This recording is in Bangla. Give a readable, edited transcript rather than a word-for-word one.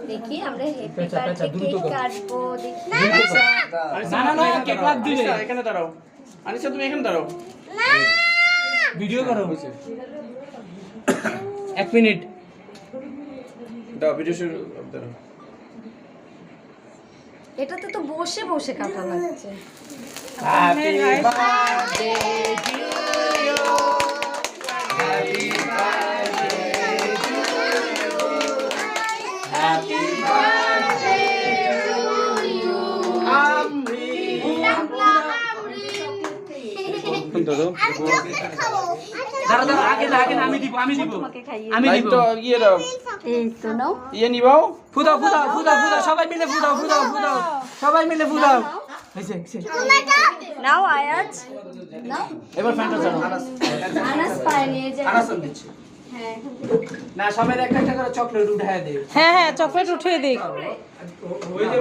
দেখি আমরা হ্যাপি বার্থডে কেক কাটবো দেখি। না কেক লাগ দিলে এখানে দাঁড়াও। আনিশা তুমি এখানে দাঁড়াও। ভিডিও করো 1 মিনিট দাও ভিডিও শুরু দাঁড়াও। এটাতে তো বসে বসে কাটা লাগছে। Happy birthday to you happy birthday to you happy birthday to you আমরি দাঁড়া আগে না আমি দিব তোমাকে খাইয়ে আমি লাইট দিব তো ইয়ে দাও। এই তো নাও ইয়ে নিবাও। ফুদাও সবাই মিলে ফুদাও সবাই মিলে ফুদাও হইছে নাও আয়াজ নাও। এবার ফ্যানটা চালাও আনাস পায় নিয়ে যে আনাসন দিচ্ছি হ্যাঁ না সবাই একটা একটা করে চকলেট উঠায় দে হ্যাঁ চকলেট উঠিয়ে দিক। ওই যে